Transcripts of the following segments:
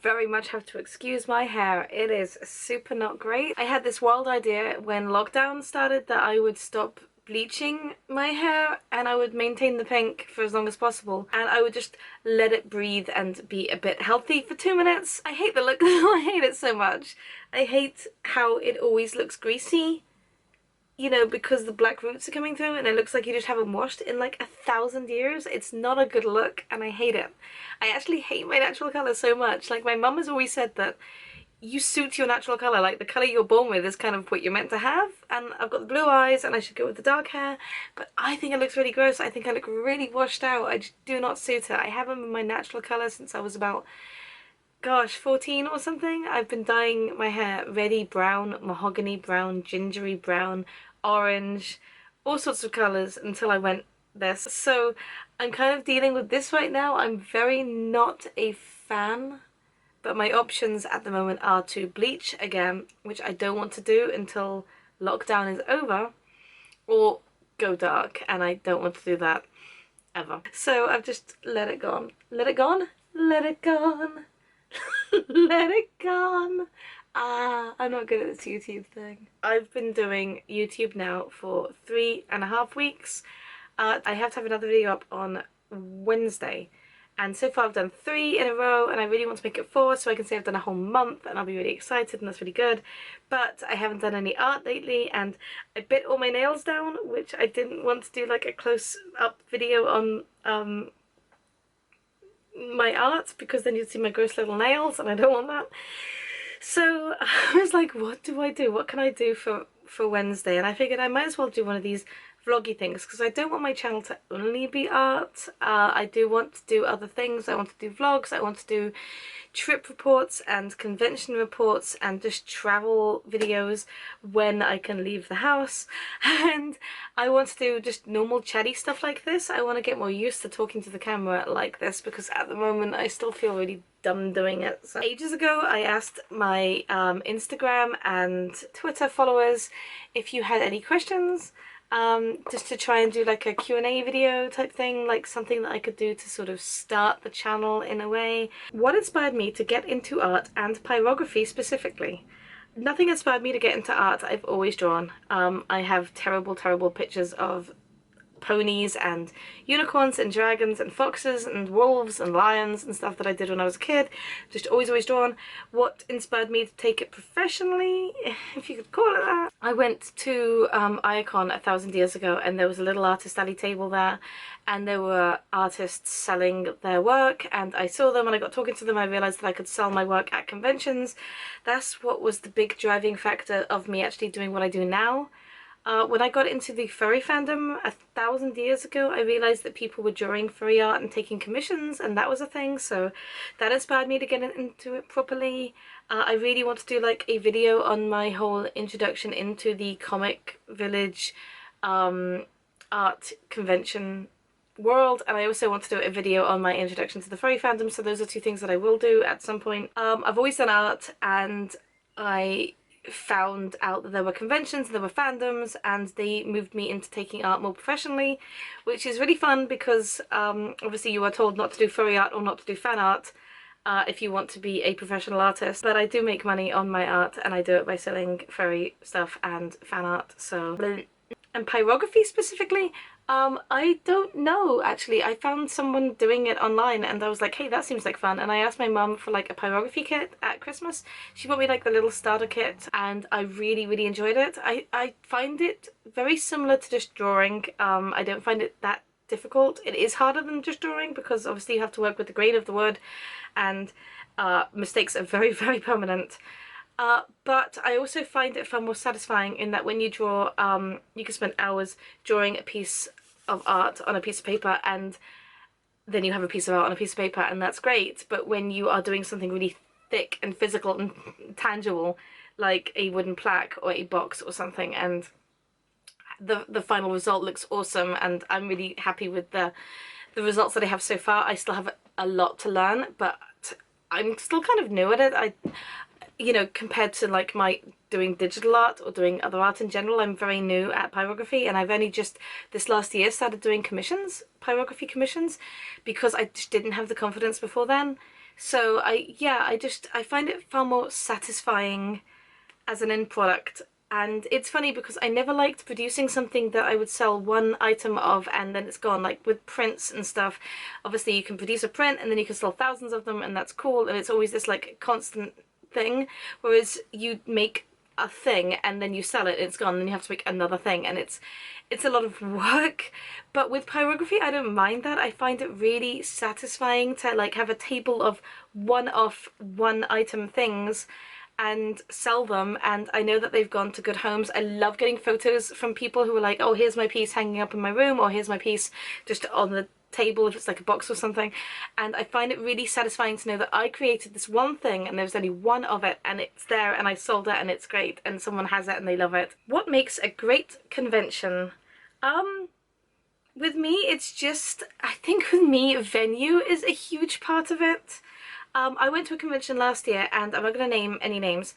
very much have to excuse my hair. It is super not great. I had this wild idea when lockdown started that I would stop bleaching my hair and I would maintain the pink for as long as possible, and I would just let it breathe and be a bit healthy for 2 minutes. I hate the look. I hate it so much. I hate how it always looks greasy, you know, because the black roots are coming through and it looks like you just haven't washed in like 1,000 years. It's not a good look and I hate it. I actually hate my natural colour so much. Like, my mum has always said that you suit your natural colour, like the colour you're born with is kind of what you're meant to have, and I've got the blue eyes and I should go with the dark hair, but I think it looks really gross. I think I look really washed out. I just do not suit it. I haven't been my natural colour since I was about, gosh, 14 or something. I've been dyeing my hair reddy brown, mahogany brown, gingery brown, orange, all sorts of colours until I went this. So I'm kind of dealing with this right now. I'm very not a fan, but my options at the moment are to bleach again, which I don't want to do until lockdown is over, or go dark, and I don't want to do that ever. So I've just let it go. Let it go. Let it go. Let it go. I'm not good at this YouTube thing. I've been doing YouTube now for 3.5 weeks. I have to have another video up on Wednesday, and so far I've done 3 in a row, and I really want to make it 4 so I can say I've done a whole month and I'll be really excited, and that's really good. But I haven't done any art lately, and I bit all my nails down, which I didn't want to do like a close-up video on my art, because then you'd see my gross little nails and I don't want that. So I was like, what do I do? What can I do for Wednesday? And I figured I might as well do one of these vloggy things, because I don't want my channel to only be art. I do want to do other things. I want to do vlogs. I want to do trip reports and convention reports and just travel videos when I can leave the house. And I want to do just normal chatty stuff like this. I want to get more used to talking to the camera like this, because at the moment I still feel really dumb doing it. So ages ago I asked my Instagram and Twitter followers if you had any questions, just to try and do like a Q&A video type thing, like something that I could do to sort of start the channel in a way. What inspired me to get into art, and pyrography specifically? Nothing inspired me to get into art. I've always drawn. I have terrible pictures of ponies and unicorns and dragons and foxes and wolves and lions and stuff that I did when I was a kid. Just always drawn. What inspired me to take it professionally, if you could call it that? I went to Icon 1,000 years ago, and there was a little artist alley table there, and there were artists selling their work, and I saw them and I got talking to them. I realised that I could sell my work at conventions. That's what was the big driving factor of me actually doing what I do now. When I got into the furry fandom 1,000 years ago, I realised that people were drawing furry art and taking commissions, and that was a thing, so that inspired me to get into it properly. I really want to do like a video on my whole introduction into the comic village art convention world, and I also want to do a video on my introduction to the furry fandom, so those are 2 things that I will do at some point. I've always done art, and I found out that there were conventions and there were fandoms, and they moved me into taking art more professionally, which is really fun, because obviously you are told not to do furry art or not to do fan art if you want to be a professional artist. But I do make money on my art, and I do it by selling furry stuff and fan art. So, and pyrography specifically, I don't know actually. I found someone doing it online and I was like, hey, that seems like fun, and I asked my mum for like a pyrography kit at Christmas. She bought me like the little starter kit, and I really enjoyed it. I find it very similar to just drawing. I don't find it that difficult. It is harder than just drawing, because obviously you have to work with the grain of the wood, and mistakes are very permanent. But I also find it far more satisfying in that when you draw, you can spend hours drawing a piece of art on a piece of paper, and then you have a piece of art on a piece of paper, and that's great. But when you are doing something really thick and physical and tangible, like a wooden plaque or a box or something, and the final result looks awesome, and I'm really happy with the results that I have so far. I still have a lot to learn, but I'm still kind of new at it. You know, compared to like my doing digital art or doing other art in general, I'm very new at pyrography, and I've only just this last year started doing commissions, pyrography commissions, because I just didn't have the confidence before then. So I find it far more satisfying as an end product. And it's funny because I never liked producing something that I would sell one item of and then it's gone. Like with prints and stuff, obviously you can produce a print and then you can sell thousands of them and that's cool, and it's always this like constant thing. Whereas you make a thing and then you sell it, it's gone, and then you have to make another thing, and it's a lot of work. But with pyrography, I don't mind that. I find it really satisfying to like have a table of one-off, one-item things and sell them, and I know that they've gone to good homes. I love getting photos from people who are like, oh, here's my piece hanging up in my room, or here's my piece just on the table if it's like a box or something, and I find it really satisfying to know that I created this one thing and there's only one of it and it's there and I sold it and it's great and someone has it and they love it. What makes a great convention? With me, it's just, I think with me, venue is a huge part of it. I went to a convention last year, and I'm not going to name any names,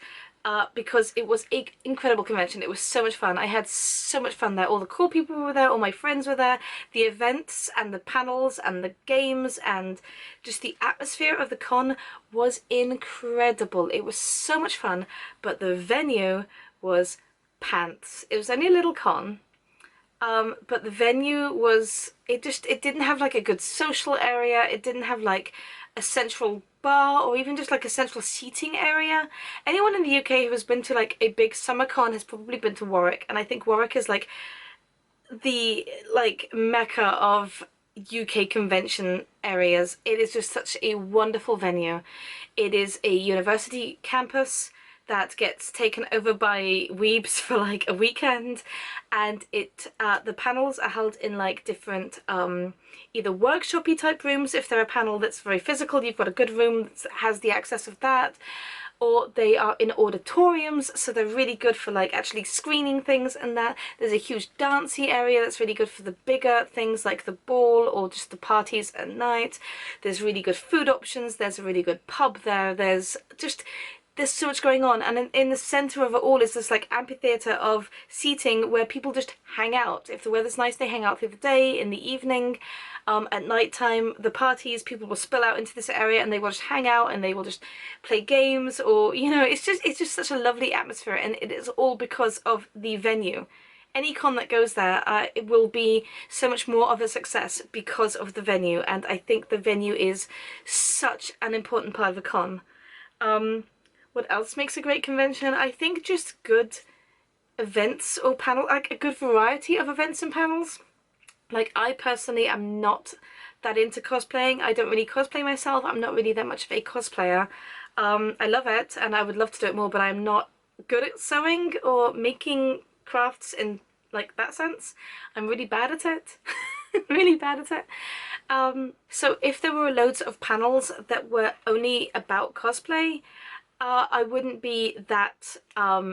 because it was an incredible convention. It was so much fun. I had so much fun there. All the cool people were there, all my friends were there. The events and the panels and the games and just the atmosphere of the con was incredible. It was so much fun, but the venue was pants. It was only a little con. But the venue was, it didn't have like a good social area. It didn't have like a central bar or even just like a central seating area. Anyone in the UK who has been to like a big summer con has probably been to Warwick, and I think Warwick is like the like mecca of UK convention areas. It is just such a wonderful venue. It is a university campus that gets taken over by weebs for like a weekend, and the panels are held in like different either workshopy type rooms. If they're a panel that's very physical, you've got a good room that has the access of that, or they are in auditoriums, so they're really good for like actually screening things and that. There's a huge dancey area that's really good for the bigger things like the ball or just the parties at night. There's really good food options. There's a really good pub there. There's so much going on, and in the center of it all is this like amphitheater of seating where people just hang out. If the weather's nice, they hang out through the day. In the evening, at night time, the parties, people will spill out into this area and they will just hang out and they will just play games, or you know, it's just such a lovely atmosphere, and it is all because of the venue. Any con that goes there, it will be so much more of a success because of the venue, and I think the venue is such an important part of a con. What else makes a great convention? I think just good events or panel, like a good variety of events and panels. Like I personally am not that into cosplaying. I don't really cosplay myself. I'm not really that much of a cosplayer. I love it and I would love to do it more, but I'm not good at sewing or making crafts in like that sense. I'm really bad at it. Really bad at it. So if there were loads of panels that were only about cosplay, I wouldn't be that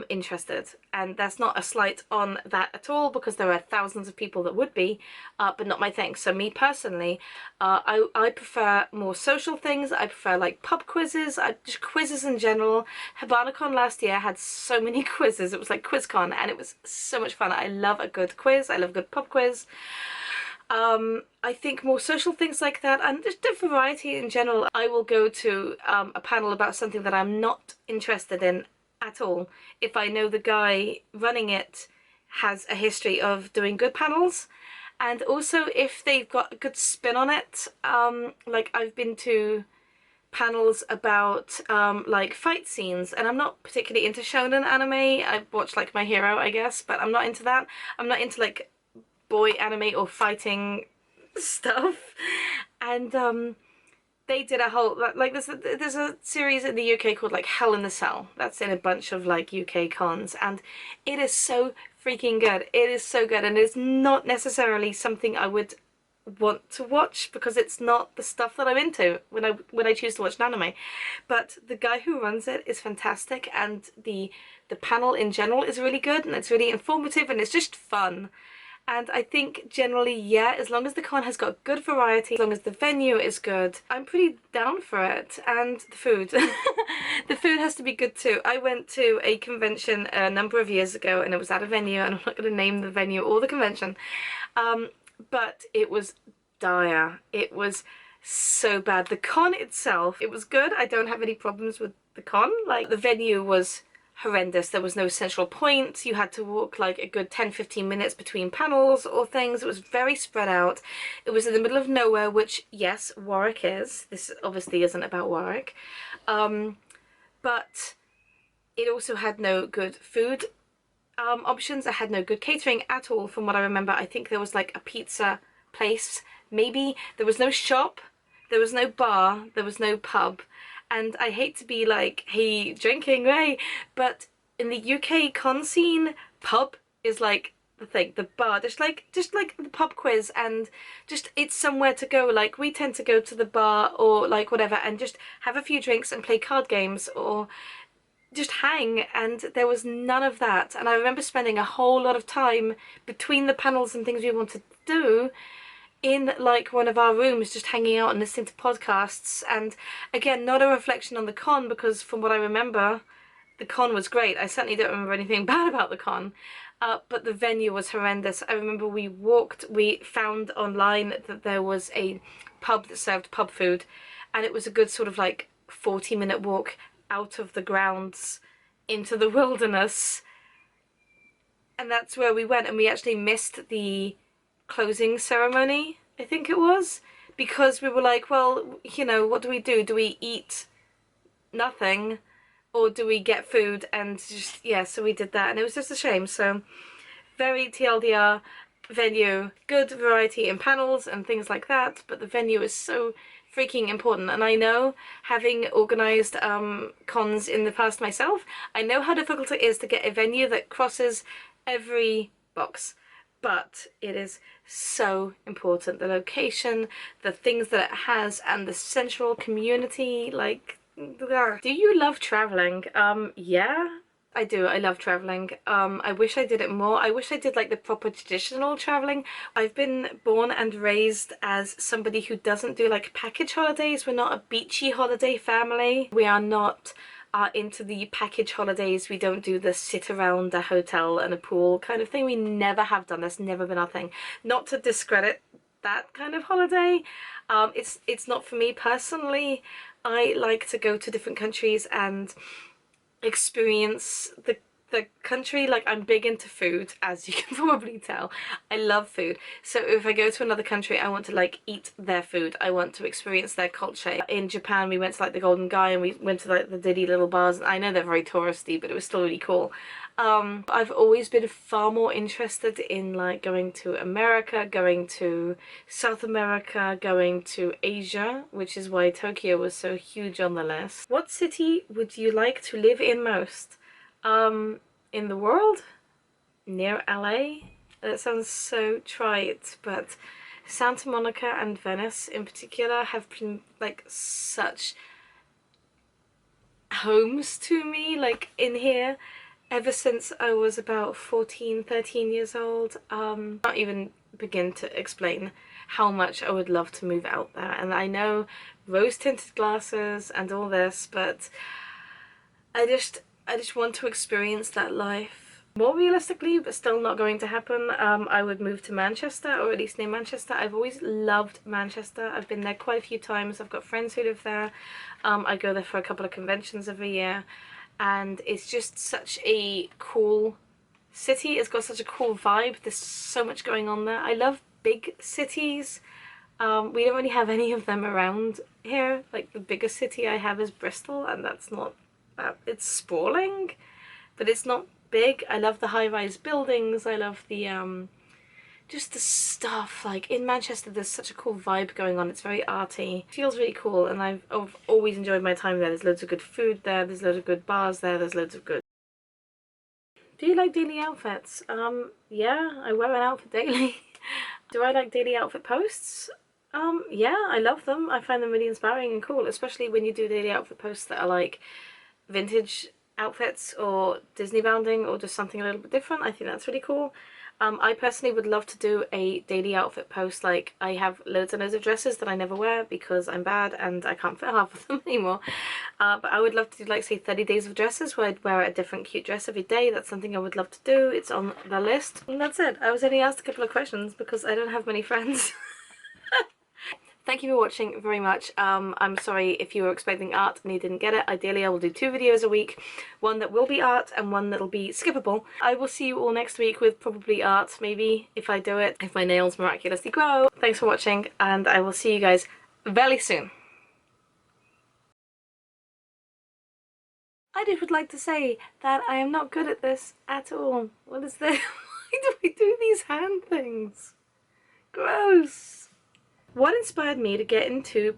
interested, and that's not a slight on that at all, because there are thousands of people that would be, but not my thing. So me personally, I prefer more social things. I prefer like pub quizzes, just quizzes in general. HabanaCon last year had so many quizzes. It was like QuizCon, and it was so much fun. I love a good quiz. I love a good pub quiz. I think more social things like that, and just a variety in general. I will go to a panel about something that I'm not interested in at all if I know the guy running it has a history of doing good panels, and also if they've got a good spin on it. Like I've been to panels about like fight scenes, and I'm not particularly into shonen anime. I watch like My Hero, I guess, but I'm not into that. I'm not into like boy anime or fighting stuff, and they did a whole like there's a series in the UK called like Hell in the Cell that's in a bunch of like UK cons, and it is so freaking good. It is so good, and it's not necessarily something I would want to watch because it's not the stuff that I'm into when I choose to watch an anime, but the guy who runs it is fantastic, and the panel in general is really good, and it's really informative, and it's just fun. And I think generally, yeah, as long as the con has got good variety, as long as the venue is good, I'm pretty down for it. And the food. The food has to be good too. I went to a convention a number of years ago, and it was at a venue, and I'm not going to name the venue or the convention, but it was dire. It was so bad. The con itself, it was good. I don't have any problems with the con. Like, the venue was horrendous. There was no central point. You had to walk like a good 10-15 minutes between panels or things. It was very spread out. It was in the middle of nowhere, which, yes, Warwick is. This obviously isn't about Warwick. But it also had no good food options. It had no good catering at all from what I remember. I think there was like a pizza place, maybe. There was no shop, there was no bar, there was no pub. And I hate to be like, hey, drinking, hey, but in the UK con scene, pub is like the thing, the bar, just like the pub quiz, and just it's somewhere to go. Like, we tend to go to the bar or like whatever and just have a few drinks and play card games or just hang, and there was none of that. And I remember spending a whole lot of time between the panels and things we wanted to do in like one of our rooms just hanging out and listening to podcasts. And again, not a reflection on the con, because from what I remember, the con was great. I certainly don't remember anything bad about the con, but the venue was horrendous. I remember we found online that there was a pub that served pub food, and it was a good sort of like 40-minute walk out of the grounds into the wilderness, and that's where we went. And we actually missed the closing ceremony, I think it was, because we were like, well, you know, what do we do? Do we eat nothing or do we get food? And just, yeah, so we did that, and it was just a shame. So very TLDR venue, good variety in panels and things like that, but the venue is so freaking important. And I know, having organised cons in the past myself, I know how difficult it is to get a venue that crosses every box. But it is so important. The location, the things that it has, and the central community, like, do you love traveling? Yeah, I do. I love traveling. I wish I did it more. I wish I did like the proper traditional traveling. I've been born and raised as somebody who doesn't do like package holidays. We're not a beachy holiday family. We are not into the package holidays. We don't do the sit around a hotel and a pool kind of thing. We never have done. That's never been our thing. Not to discredit that kind of holiday. It's not for me personally. I like to go to different countries and experience the country. Like, I'm big into food, as you can probably tell. I love food. So if I go to another country, I want to like eat their food. I want to experience their culture. In Japan, we went to like the Golden Guy, and we went to like the ditty little bars. I know they're very touristy, but it was still really cool. I've always been far more interested in like going to America, going to South America, going to Asia, which is why Tokyo was so huge on the list. What city would you like to live in most? In the world? Near LA? That sounds so trite, but Santa Monica and Venice in particular have been like such homes to me, like in here, ever since I was about 14, 13 years old. Not even begin to explain how much I would love to move out there. And I know rose-tinted glasses and all this, but I just want to experience that life more realistically, but still not going to happen. I would move to Manchester, or at least near Manchester. I've always loved Manchester. I've been there quite a few times. I've got friends who live there. I go there for a couple of conventions every year, and it's just such a cool city. It's got such a cool vibe. There's so much going on there. I love big cities. We don't really have any of them around here. Like, the biggest city I have is Bristol, and that's not it's sprawling, but it's not big. I love the high-rise buildings. I love the just the stuff. Like, in Manchester, there's such a cool vibe going on. It's very arty. It feels really cool, and I've always enjoyed my time there. There's loads of good food there. There's loads of good bars there. There's loads of good... Do you like daily outfits? Yeah, I wear an outfit daily. Do I like daily outfit posts? Yeah, I love them. I find them really inspiring and cool, especially when you do daily outfit posts that are like vintage outfits or Disney bounding or just something a little bit different. I think that's really cool. I personally would love to do a daily outfit post. Like, I have loads and loads of dresses that I never wear because I'm bad and I can't fit half of them anymore. But I would love to do, like, say 30 days of dresses where I'd wear a different cute dress every day. That's something I would love to do. It's on the list. And that's it. I was only asked a couple of questions because I don't have many friends. Thank you for watching very much. I'm sorry if you were expecting art and you didn't get it. Ideally I will do 2 videos a week, one that will be art and one that'll be skippable. I will see you all next week with probably art, maybe, if I do it, if my nails miraculously grow. Thanks for watching, and I will see you guys very soon. I just would like to say that I am not good at this at all. What is this? Why do we do these hand things? Gross. What inspired me to get into